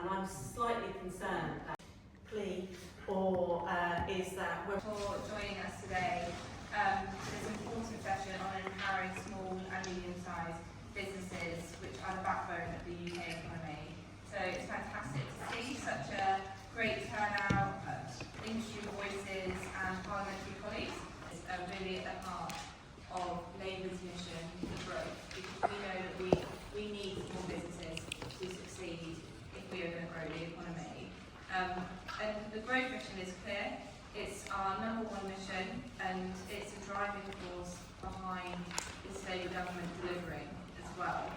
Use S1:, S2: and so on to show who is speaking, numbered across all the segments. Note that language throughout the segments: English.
S1: And I'm slightly concerned that plea is that we're
S2: for joining us today for this important session on empowering small and medium-sized businesses, which are the backbone of the UK economy. So it's fantastic to see such a great turnout of industry voices and parliamentary colleagues. It's really at the heart of Labour's mission for growth, because we know that we need small businesses to succeed if we are going to grow the economy. And the growth mission is clear. It's our #1 mission, and it's a driving force behind this Labour government delivering as well.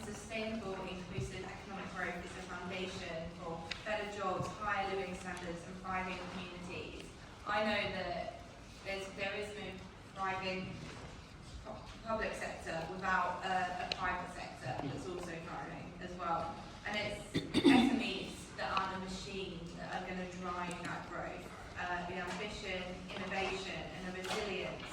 S2: Sustainable, inclusive economic growth is the foundation for better jobs, higher living standards and thriving communities. I know that there is no thriving public sector without a private sector that's also thriving as well. And it's SMEs that are the machine that are going to drive that growth. The ambition, innovation and the resilience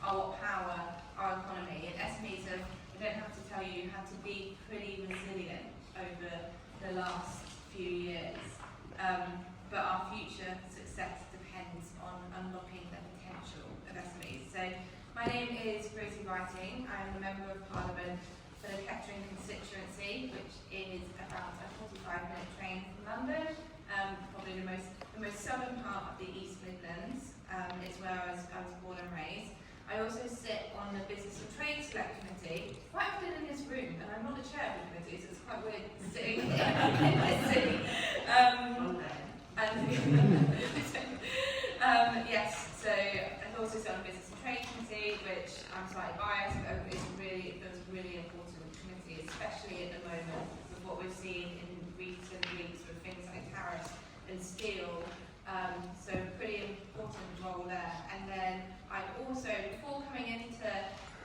S2: are what power our economy. And SMEs have, I don't have to tell you, had to be pretty resilient over the last few years. But our future success depends on unlocking the potential of SMEs. So my name is Rosie Whiting. I'm a Member of Parliament for the Kettering constituency, which is about a 45-minute train from London, probably the most southern part of the East Midlands. It's where I was born and raised. I also sit on the Business and Trade Select Committee, quite often in this room, and I'm not the chair of the committee, so it's quite weird sitting in this seat. Yes, so I've also sit on the Business and Trade Committee, which I'm slightly biased, but it feels really important committee, especially at the moment with what we've seen in recent weeks with things like tariffs and steel. So pretty important role there. And then I also, before coming into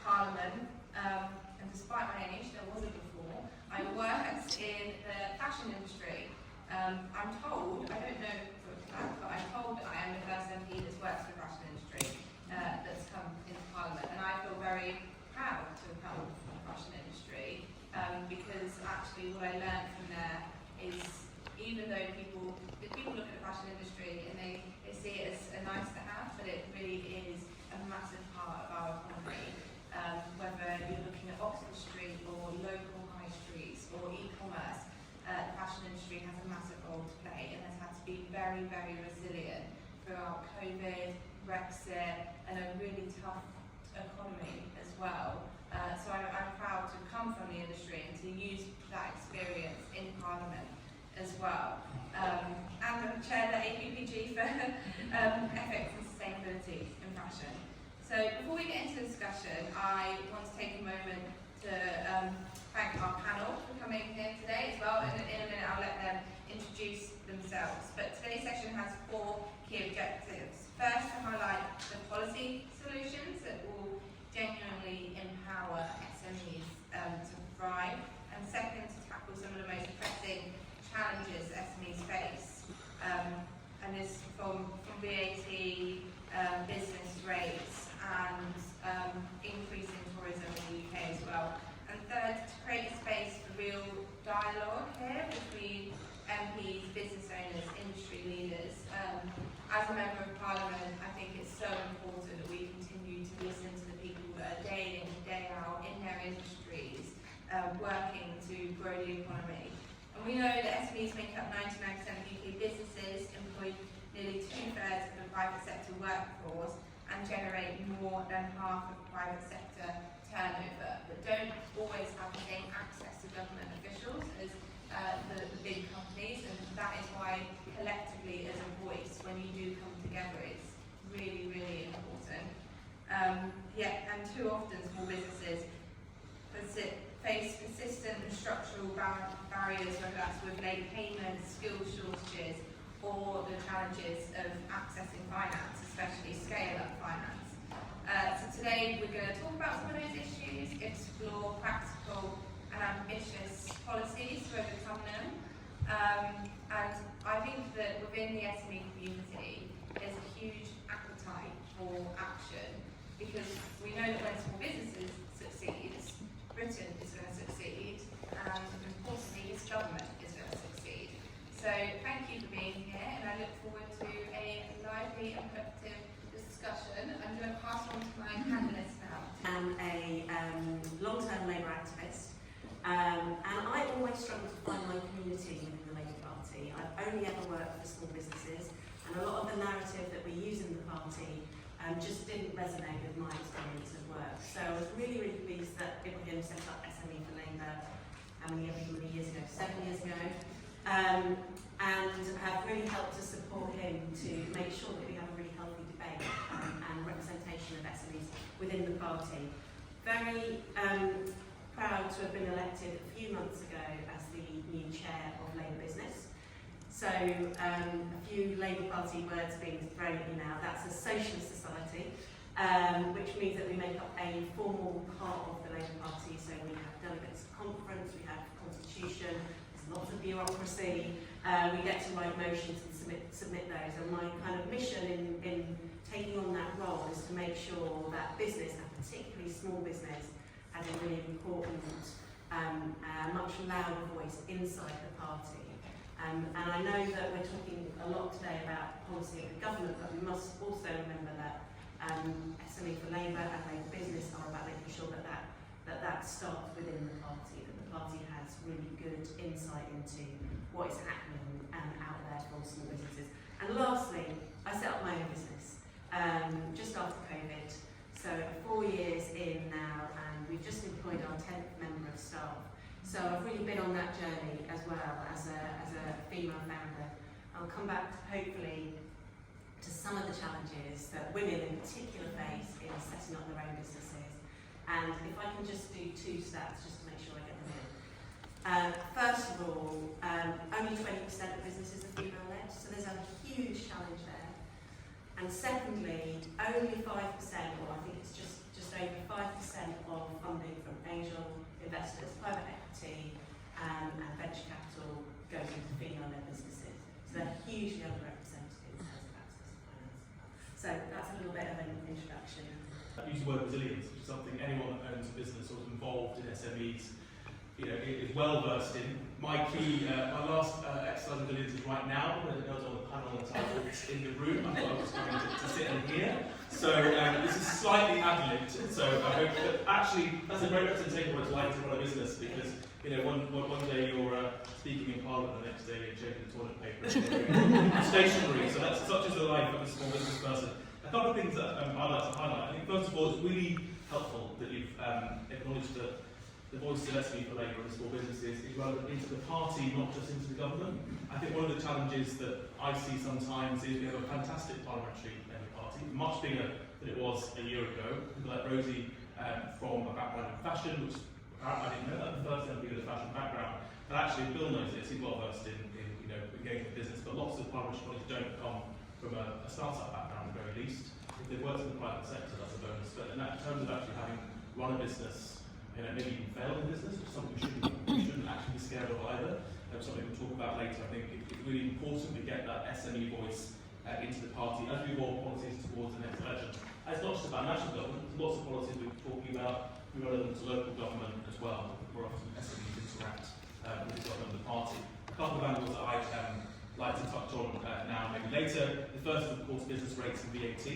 S2: Parliament, and despite my age, there wasn't before, I worked in the fashion industry. I'm told, I don't know for a fact, but I'm told that I am the first MP that's worked in the fashion industry that's come into Parliament. And I feel very proud to have come from the fashion industry, because actually what I learned from there is, even though people look at the fashion industry and they see it as a nice to have, but it really is a massive part of our economy. Whether you're looking at Oxford Street or local high streets or e-commerce, the fashion industry has a massive role to play and has had to be very, very resilient throughout COVID, Brexit, and a really tough economy as well. So I'm proud to come from the industry and to use that experience in Parliament as well. And I'm chair of the APPG for ethics and sustainability in fashion. So before we get into the discussion, I want to take a moment to thank our panel for coming here today as well. And in a minute I'll let them introduce themselves. But today's session has 4 key objectives. First, to highlight the policy solutions that will genuinely empower SMEs to thrive. And second, to tackle some of the most pressing challenges SMEs face. And this from VAT, business rates, and increasing tourism in the UK as well. And third, to create a space for real dialogue here between MPs, business owners, industry leaders. As a Member of Parliament, I think it's so important that we continue to listen to the people that are day in, day out in their industries, working to grow the economy. And we know that SMEs make up 99% of UK businesses, employ nearly 2/3 of the private sector workforce, and generate more than half of private sector turnover, but don't always have the same access to government officials as the big companies, and that is why collectively as a voice, when you do come together, it's really, really important. And too often small businesses face persistent and structural barriers, whether that's with late payments, skill shortages, or the challenges of accessing finance, especially scale-up finance. So today we're going to talk about some of those issues, explore practical and ambitious policies to overcome them. And I think that within the SME community, there's a huge appetite for action, because we know that when small businesses succeed, Britain is going to succeed, and importantly, this government is going
S1: only ever worked for small businesses, and a lot of the narrative that we use in the party just didn't resonate with my experience of work. So I was really, really pleased that Ibrahim set up SME for Labour, how many years ago? 7 years ago. And have really helped to support him to make sure that we have a really healthy debate and representation of SMEs within the party. Very proud to have been elected a few months ago as the new chair of Labour Business. So a few Labour Party words being thrown at you now. That's a socialist society, which means that we make up a formal part of the Labour Party. So we have delegates conference, we have constitution, there's lots of bureaucracy. We get to write motions and submit those. And my kind of mission in taking on that role is to make sure that business, and particularly small business, has a really important, much louder voice inside the party. And I know that we're talking a lot today about policy of the government, but we must also remember that SME for Labour and Labour Business are about making sure that starts within the party, that the party has really good insight into what is happening out there for small businesses. And lastly, I set up my own business just after COVID, so 4 years in now, and we've just employed our 10th member of staff. So I've really been on that journey as well as a female founder. I'll come back hopefully to some of the challenges that women in particular face in setting up their own businesses. And if I can just do 2 stats just to make sure I get them in. First of all, only 20% of businesses are female-led, so there's a huge challenge there. And secondly, only 5%, or I think it's just over 5% of funding from angel investors, private equity and venture capital goes into female-led businesses. So they're hugely underrepresented in terms of access to finance. So that's a little bit of an introduction.
S3: I use the word resilience, which is something anyone that owns a business or is involved in SMEs, is well versed in. My last exercise of resilience is right now, but I was on the panel entitled "In the Room." I thought I was going to sit in here. So this is slightly ad-libbed. So I hope that actually that's a great representation of what it's like to run a business, because one day you're speaking in Parliament, the next day you're changing the toilet paper and stationery. So that's such as the life of a small business person. A couple of things that I'd like to highlight. I think first of all, it's really helpful that you've acknowledged that the voice of SME for Labour and small businesses is relevant into the party, not just into the government. I think one of the challenges that I see sometimes is we have a fantastic parliamentary Labour Party, much bigger than it was a year ago. People like Rosie from a background in fashion, which I didn't know that the first time with a fashion background, but actually Bill knows this, he's well versed in engaging with business, but lots of parliamentary colleagues don't come from a startup background at the very least. If they've worked in the private sector, that's a bonus. But in terms of actually having run a business, maybe even failed in business, which is something we shouldn't actually be scared of either. Something we'll talk about later. I think it's really important we get that SME voice into the party as we evolve policies towards the next election. And it's not just about national government, there's lots of policies we're talking about relevant to local government as well, where often SMEs interact with the government and the party. A couple of angles that I'd like to touch on now, maybe later. The first is, of course, business rates and VAT.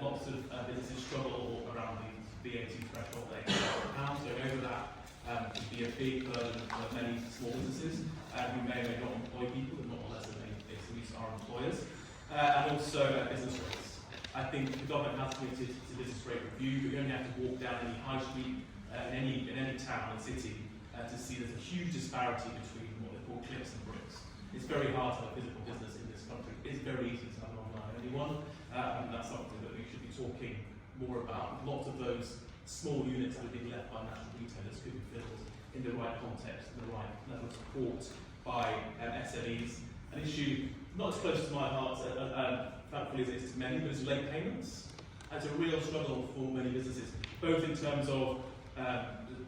S3: Lots of businesses struggle around the VAT threshold at £8,000. So over that can be a big burden for many small businesses who may or may not employ people, and not less than many SMEs are employers. And also business rates. I think the government has committed to business rate review, but you only have to walk down any high street in any town and city to see there's a huge disparity between what they call clicks and bricks. It's very hard to have a physical business in this country. It's very easy to have an online one, and that's something that we should be talking more about. Lots of those small units that are being left by national retailers could be filled in the right context and the right level of support by SMEs. An issue not as close to my heart, thankfully, as it is to many, but it's late payments. It's a real struggle for many businesses, both in terms of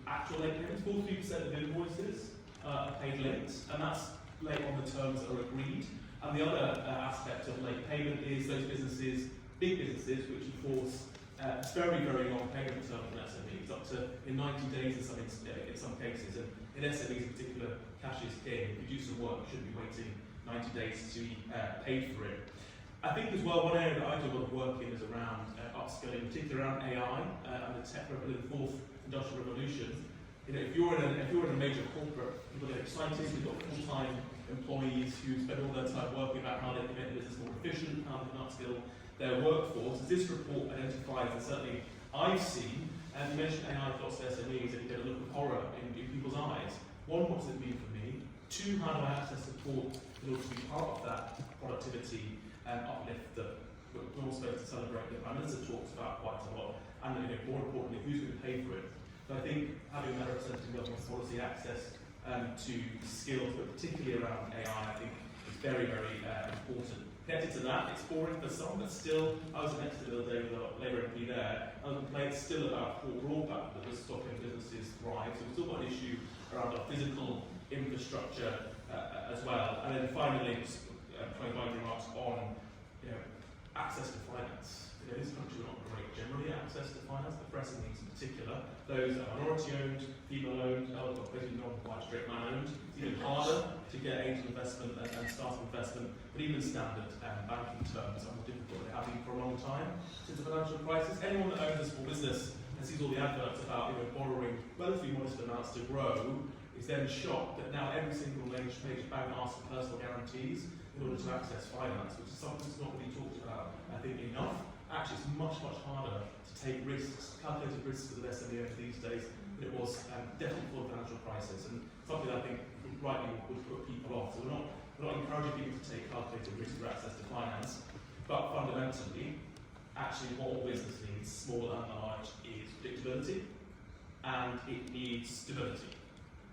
S3: actual late payments. 43% of invoices are paid late, and that's late on the terms that are agreed. And the other aspect of late payment is those businesses, big businesses, which enforce very, very long payment terms in SMEs, up to in 90 days in some cases. And in SMEs in particular, cash is king. If you do some work, you shouldn't be waiting 90 days to be paid for it. I think as well, one area that I do a lot of work in is around upskilling, particularly around AI and the fourth industrial revolution. if you're in a major corporate, people get excited. We've got full-time employees who spend all their time working about how they can make the business more efficient, how they can upskill their workforce. As this report identifies, and certainly I've seen, and you mentioned AI for lots of SMEs, and you get a look of horror in people's eyes. One, what does it mean for me? Two, how do I access support in order to be part of that productivity uplift that we're all supposed to celebrate, that Prime Minister talks about quite a lot, and more importantly, who's going to pay for it? So I think having that representative government policy access to skills, but particularly around AI, I think is very, very important. Connected to that, it's boring for some, but still, I was next to the other day with a Labour MP there, and the complaint's still about poor broadband that was stopping businesses thrive. So we've still got an issue around our physical infrastructure as well. And then finally, final remarks on access to finance. In this country, we're not great generally access to finance, but for SMEs in particular. Those are minority-owned, female-owned, basically non-white, straight man-owned. It's even harder to get angel investment and startup investment, but even standard banking terms are more difficult. They have been for a long time since the financial crisis. Anyone that owns a small business and sees all the adverts about borrowing relatively modest amounts to grow is then shocked that now every single page bank asks for personal guarantees in order to access finance, which is something that's not really talked about, I think, enough. Actually, it's much, much harder to take risks, calculated risks with an SME these days than it was definitely before the financial crisis, and something I think rightly would put people off. So we're not encouraging people to take calculated risks for access to finance, but fundamentally, actually what all business needs, small and large, is predictability, and it needs stability.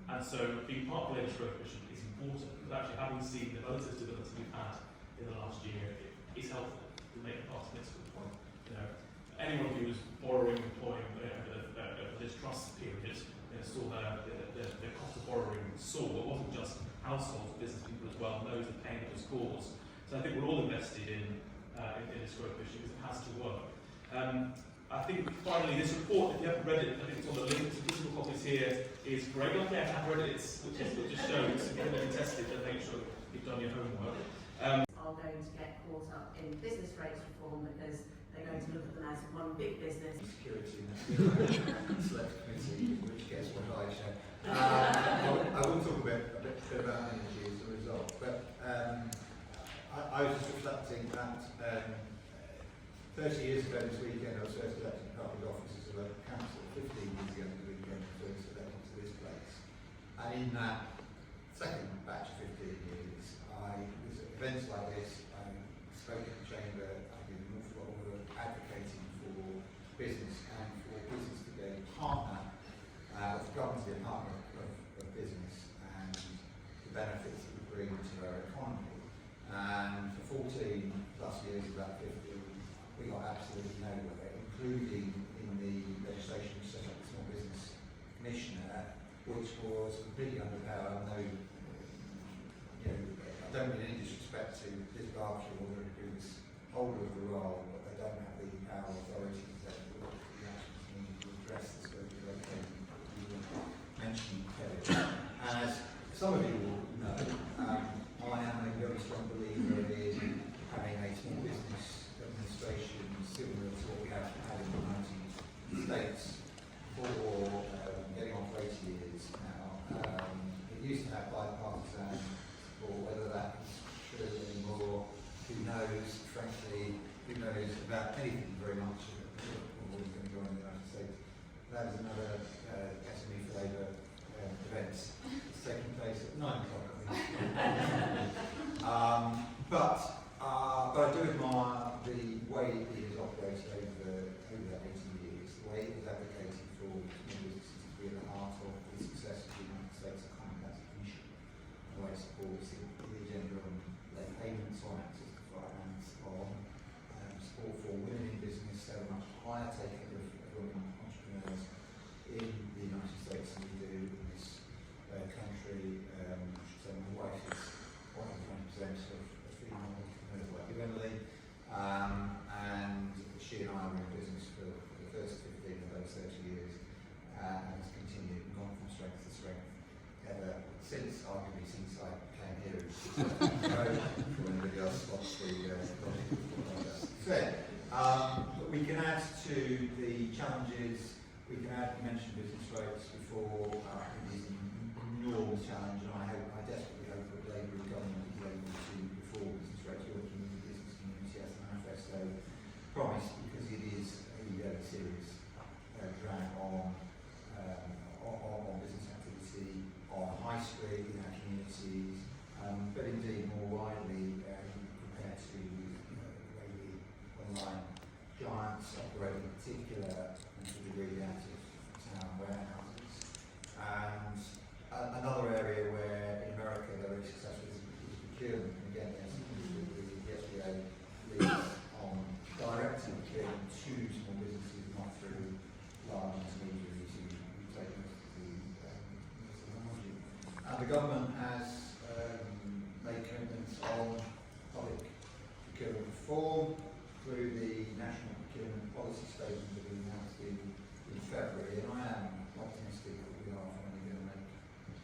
S3: And so being part of the latest growth mission is important, because actually having seen the relative stability we've had in the last year is helpful to make a part of this good point. Anyone who was borrowing, employing over this trust period saw the cost of borrowing soar. It wasn't just households, business people as well, knows the pain it was caused. So I think we're all invested in this growth mission because it has to work. I think finally this report, if you haven't read it, I think it's on the link, the physical copies here is great. Luckily I have read it, which just shows if you've been tested, then make sure you've done your homework.
S1: Are going to get caught up in business rates reform because they're going to look at them as one big business.
S4: Security select committee, which gets what I share. I will talk a bit about energy as a result, but I was just reflecting that 30 years ago this weekend I was first elected to public office as a local council. 15 years ago this weekend I was first elected to this place. And in that second batch of 15 years, I was at events like this, I spoke at the chamber, I did an awful lot of advocating for business and for business to be a partner, for government to be a partner of business and the benefits it would bring to our economy. And for 14 plus years of that 15, we got absolutely nowhere, including in the legislation which set up the Small Business Commissioner, which was completely underpowered. I don't mean any disrespect to Liz Berkshire or who was holder of the role, but they don't have the power or authority to take the actions needed to address the scope of location you were mentioning, Kevin. And as some of you will know, I am a very strong believer in having a small business administration similar to what we have had in the United States for getting on for 80 years now. It used to have bipartisan, or whether that's true anymore, who knows, frankly, who knows about anything very much of what is going to go on in the United States. That is another SME for Labour event. It's taking place at 9 o'clock, I think. But I do admire the way it has operated over that 80 years, the way it has advocated for small businesses to be at the heart of the success of the United States economy. That's a mission. The way it supports the agenda on late payments, on access to finance, on support for women in business, so a much higher take of women entrepreneurs in the United States than we do in this country. I should say my wife is 120% of female entrepreneurs like you, Emily, and she and I were in business for the first 15 of those 30 years, and has continued, gone from strength to strength ever since, arguably since I came here. For anybody else spots the logic. But we can add to the challenges, we can add, you mentioned business rates before. before, it is an enormous challenge, and I desperately hope that Labour government is able to reform business rates working with the business community as the manifesto promised, because it is a very serious drag on business activity, on high street, in our communities, but indeed more widely compared to the way the online giants operate, in particular, and to the degree out of town warehouses. And another area where in America they're very successful is procurement. And again, the SBA leads on directing procurement to small businesses, not through large intermediaries who take most of the margin. And the government has made commitments on public procurement reform through the National Procurement Policy Statement that we announced in February, and I am optimistic that we are finally going to make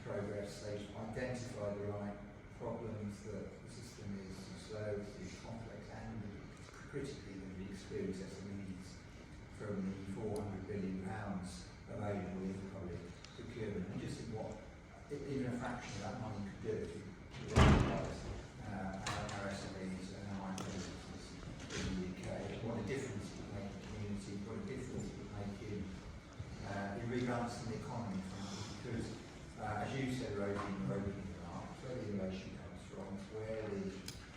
S4: progress. They've identified the right problems, that the system is slow, it's complex, and critically that we experience SMEs from the £400 billion available in public procurement, and just in what even a fraction of that money could do to realise our SMEs and our businesses in the UK, what a difference it would make in the community, what a difference it would make in rebalancing the economy, because as you said, Rosie, in your opening remarks, where the innovation comes from, where the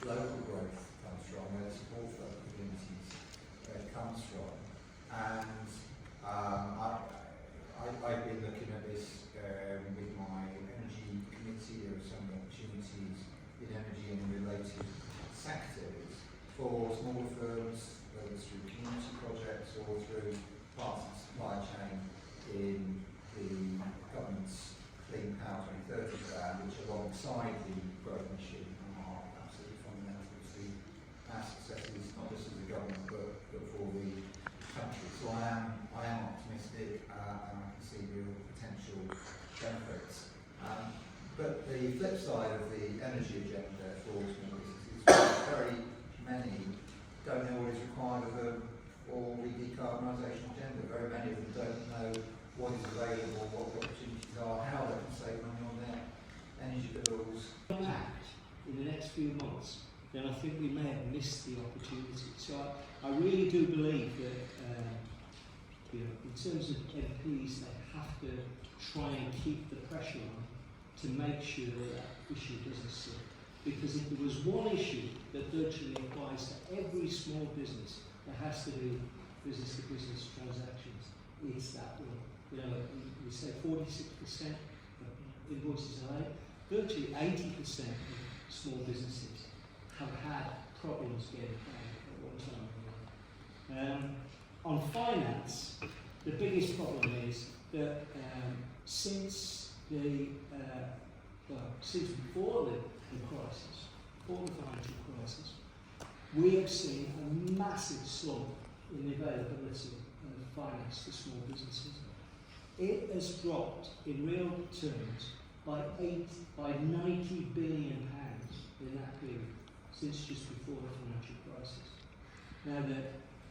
S4: local growth comes from, where the support for local communities comes from. And I've been looking at this with my energy committee. There are some opportunities in energy and related sectors for smaller firms, whether it's through community projects or through parts of the supply chain in the government's Clean Power 2030 plan, which alongside the growth mission are absolutely fundamental to our successes, not just as a government but for the country. So I am optimistic and I can see real potential benefits. But the flip side of the energy agenda for small businesses is very many don't know what is required of them for the decarbonisation agenda. Very many of them don't know what is available, what the opportunities are, how they can save money on their energy bills.
S5: Act in the next few months, then I think we may have missed the opportunity. So I really do believe that in terms of MPs, they have to try and keep the pressure on to make sure that issue doesn't slip. Because if there was one issue that virtually applies to every small business that has to do business-to-business transactions, it's that one. We say 46% of invoices are late. Virtually 80% of small businesses have had problems getting paid at one time or another. On finance, the biggest problem is that since before the crisis, before the financial crisis, we have seen a massive slump in the availability of finance to small businesses. It has dropped in real terms by 90 billion pounds in that period, since just before the financial crisis. Now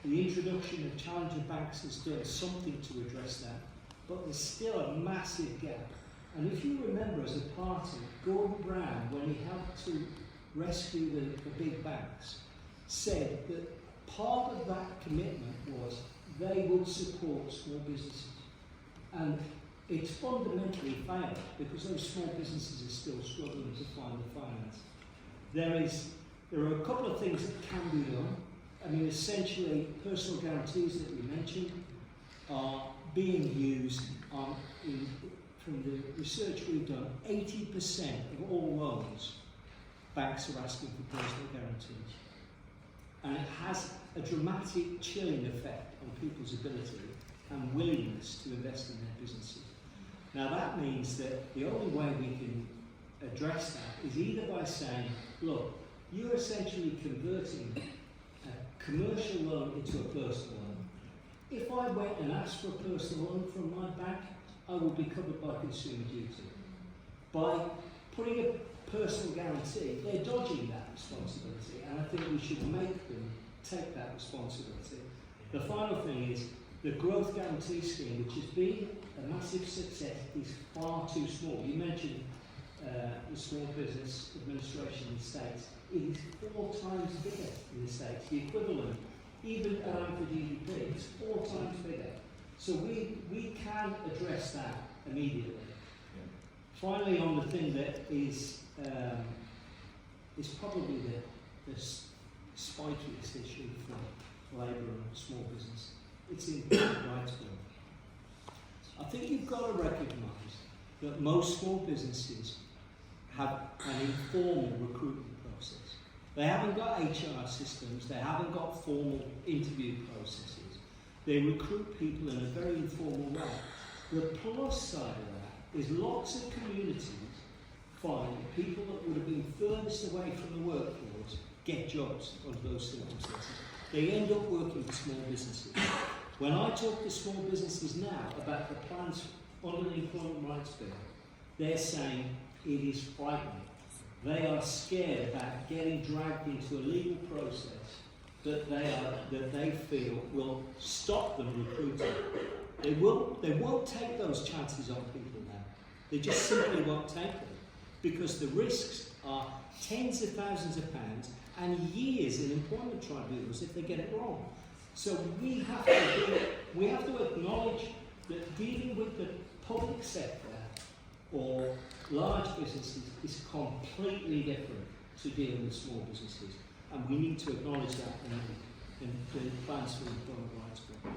S5: the introduction of challenger banks has done something to address that, but there's still a massive gap. And if you remember, as a party, Gordon Brown, when he helped to rescue the big banks, said that part of that commitment was they would support small businesses. And it's fundamentally failed because those small businesses are still struggling to find the finance. There are a couple of things that can be done. I mean, essentially, personal guarantees that we mentioned are being used from the research we've done. 80% of all loans, banks are asking for personal guarantees. And it has a dramatic chilling effect on people's ability and willingness to invest in their businesses. Now that means that the only way we can address that is either by saying, look, you're essentially converting a commercial loan into a personal loan. If I went and asked for a personal loan from my bank, I would be covered by consumer duty. By putting a personal guarantee, they're dodging that responsibility, and I think we should make them take that responsibility. The final thing is, the growth guarantee scheme, which has been a massive success, is far too small. You mentioned the Small Business Administration in the States. It is 4 times bigger in the States. The equivalent, even allowing for GDP, is 4 times bigger. So we can address that immediately. Finally, on the thing that is probably the spikiest issue for labour and small business, it's the Employment Rights Bill. I think you've got to recognise that most small businesses have an informal recruitment process. They haven't got HR systems, they haven't got formal interview processes. They recruit people in a very informal way. The plus side of that is lots of communities find that people that would have been furthest away from the workforce get jobs under those circumstances. They end up working for small businesses. When I talk to small businesses now about the plans under the Employment Rights Bill, they're saying it is frightening. They are scared about getting dragged into a legal process that they feel will stop them recruiting. They won't take those chances on people now. They just simply won't take them because the risks are tens of thousands of pounds and years in employment tribunals if they get it wrong. So we have to acknowledge that dealing with the public sector or large businesses is completely different to dealing with small businesses, and we need to acknowledge that in the plans for the Employment Rights Bill.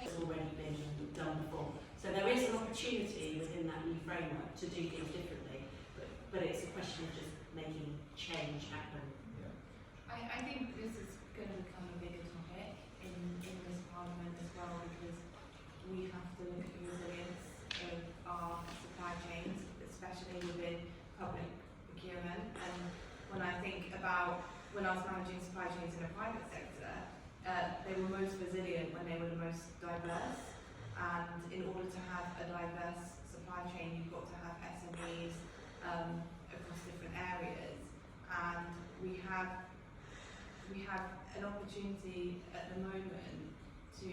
S1: It's already been done before. So there is an opportunity within that new framework to do things differently, but it's a question of just making change happen.
S2: I think this is going to become a bigger topic in this Parliament as well, because we have to look at the resilience of our supply chains, especially within public procurement. And when I think about when I was managing supply chains in the private sector, they were most resilient when they were the most diverse. And in order to have a diverse supply chain, you've got to have SMEs across different areas. And we have an opportunity at the moment to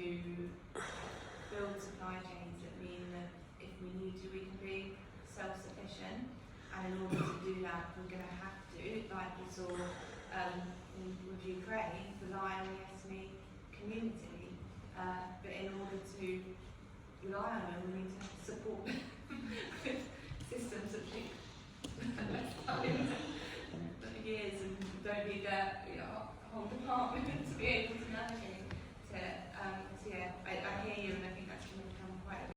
S2: build supply chains that mean that if we need to, we can be self-sufficient. And in order to do that, we're going to have to, like we saw with Ukraine, rely on the SME community. But in order to rely on them, we need to support them with systems that take less time, years, and don't need a whole department to be able